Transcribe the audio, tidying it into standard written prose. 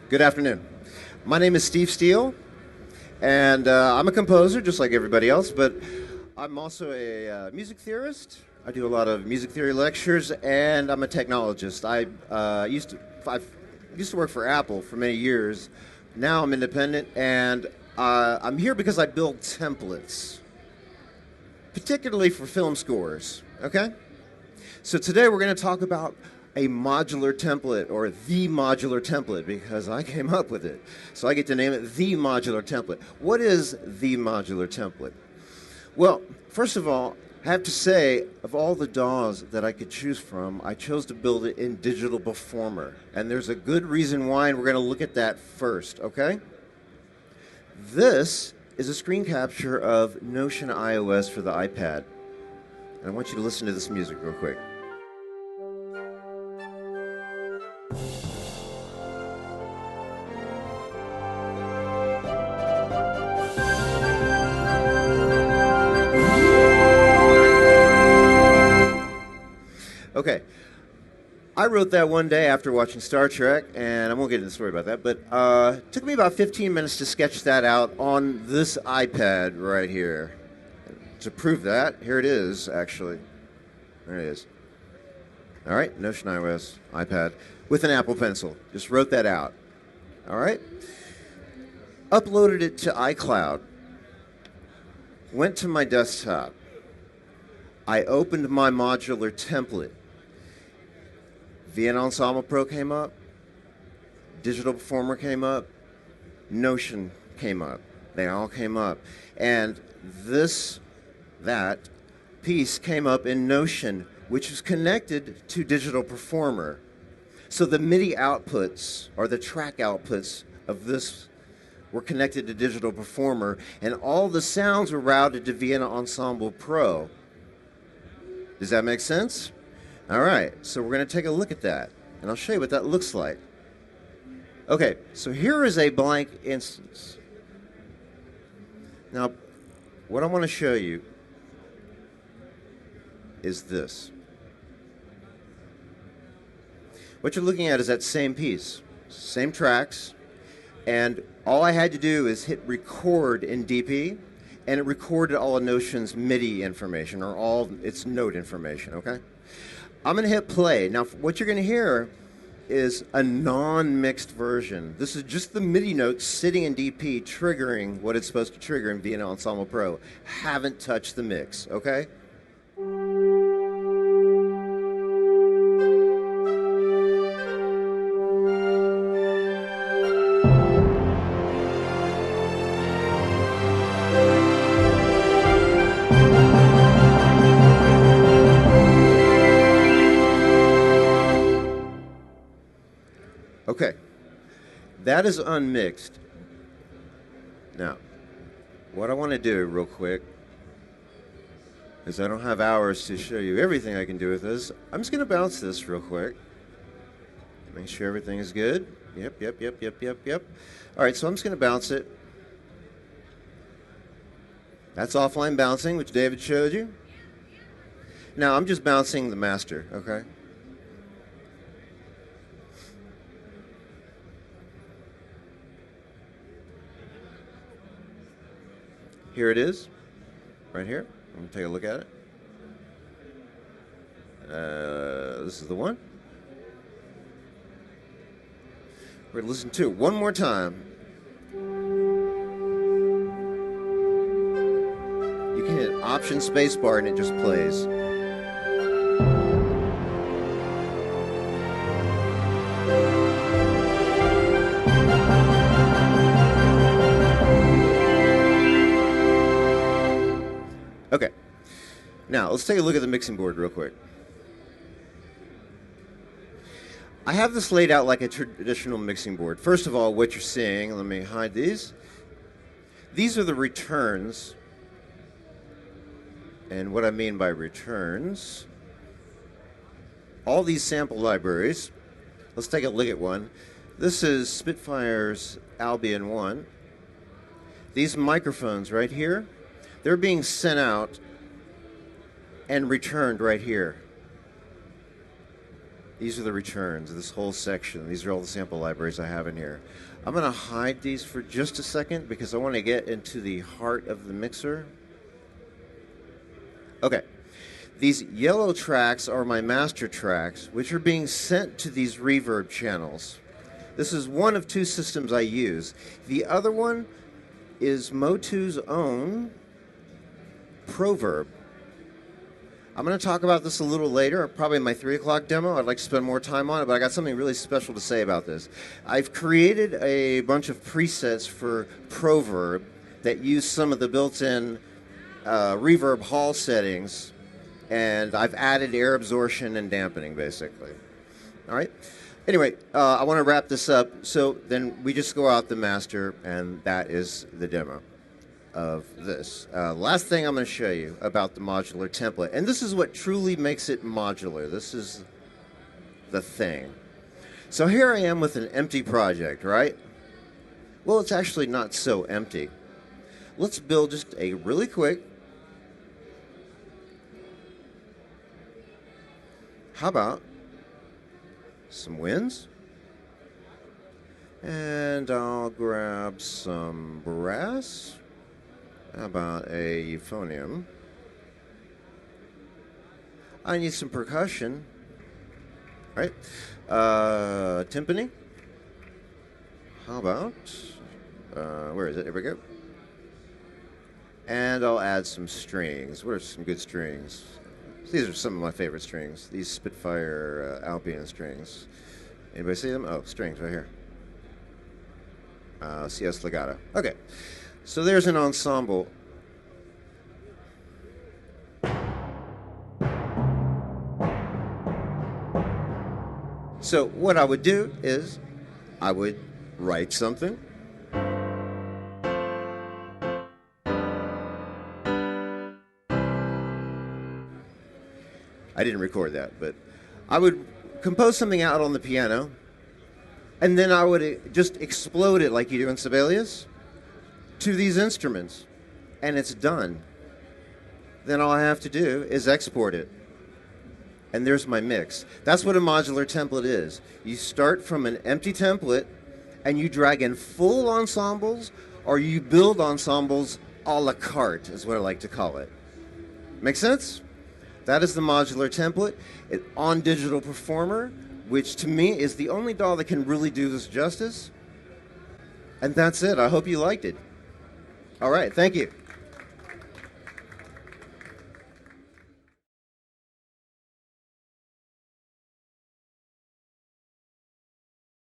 Good afternoon. My name is Steele, and I'm a composer just like everybody else, but I'm also a music theorist. I do a lot of music theory lectures, and I'm a technologist. I used to work for Apple for many years. Now I'm independent, and I'm here because I build templates, particularly for film scores. Okay? So today we're going to talk about a modular template, or the modular template, because I came up with it. So I get to name it the modular template. What is the modular template? Well, first of all, I have to say, of all the DAWs that I could choose from, I chose to build it in Digital Performer. And there's a good reason why, and we're going to look at that first, okay? This is a screen capture of Notion iOS for the iPad. And I want you to listen to this music real quick. Okay, I wrote that one day after watching Star Trek, and I won't get into the story about that, but it took me about 15 minutes to sketch that out on this iPad right here. To prove that, here it is, actually. There it is. All right, Notion iOS, iPad, with an Apple Pencil. Just wrote that out. All right? Uploaded it to iCloud. Went to my desktop. I opened my modular template. Vienna Ensemble Pro came up, Digital Performer came up, Notion came up. They all came up. And that piece came up in Notion, which is connected to Digital Performer. So the MIDI outputs, or the track outputs of this, were connected to Digital Performer, and all the sounds were routed to Vienna Ensemble Pro. Does that make sense? All right, so we're going to take a look at that, and I'll show you what that looks like. Okay, so here is a blank instance. Now, what I want to show you is this. What you're looking at is that same piece, same tracks, and all I had to do is hit record in DP, and it recorded all of Notion's MIDI information, or all its note information, okay? I'm going to hit play. Now, what you're going to hear is a non-mixed version. This is just the MIDI notes sitting in DP triggering what it's supposed to trigger in Vienna Ensemble Pro. Haven't touched the mix, okay? Okay, that is unmixed. Now, what I want to do real quick is I don't have hours to show you everything I can do with this. I'm just going to bounce this real quick. Make sure everything is good. Yep. All right, so I'm just going to bounce it. That's offline bouncing, which David showed you. Now, I'm just bouncing the master, okay? Here it is, right here. I'm going to take a look at it. This is the one. We're going to listen to it one more time. You can hit Option Spacebar and it just plays. Okay, now let's take a look at the mixing board real quick. I have this laid out like a traditional mixing board. First of all, what you're seeing, let me hide these. These are the returns. And what I mean by returns, all these sample libraries. Let's take a look at one. This is Spitfire's Albion 1. These microphones right here, they're being sent out and returned right here. These are the returns, this whole section. These are all the sample libraries I have in here. I'm going to hide these for just a second because I want to get into the heart of the mixer. Okay. These yellow tracks are my master tracks, which are being sent to these reverb channels. This is one of two systems I use. The other one is Motu's own Proverb. I'm going to talk about this a little later, probably in my 3 o'clock demo. I'd like to spend more time on it, but I got something really special to say about this. I've created a bunch of presets for Proverb that use some of the built-in reverb hall settings, and I've added air absorption and dampening, basically. All right? Anyway, I want to wrap this up. So then we just go out the master, and that is the demo of this. Last thing I'm going to show you about the modular template, and this is what truly makes it modular. This is the thing. So here I am with an empty project, right? Well, it's actually not so empty. Let's build just a really quick. How about some winds? And I'll grab some brass. How about a euphonium? I need some percussion. Right? Timpani. How about, where is it? Here we go. And I'll add some strings. What are some good strings? These are some of my favorite strings. These Spitfire Albion strings. Anybody see them? Oh, strings right here. CS legato. Okay. So there's an ensemble. So what I would do is I would write something. I didn't record that, but I would compose something out on the piano, and then I would just explode it like you do in Sibelius to these instruments, and it's done. Then all I have to do is export it, and there's my mix. That's what a modular template is. You start from an empty template, and you drag in full ensembles, or you build ensembles a la carte, is what I like to call it. Make sense? That is the modular template on Digital Performer, which to me is the only DAW that can really do this justice. And that's it. I hope you liked it. All right. Thank you.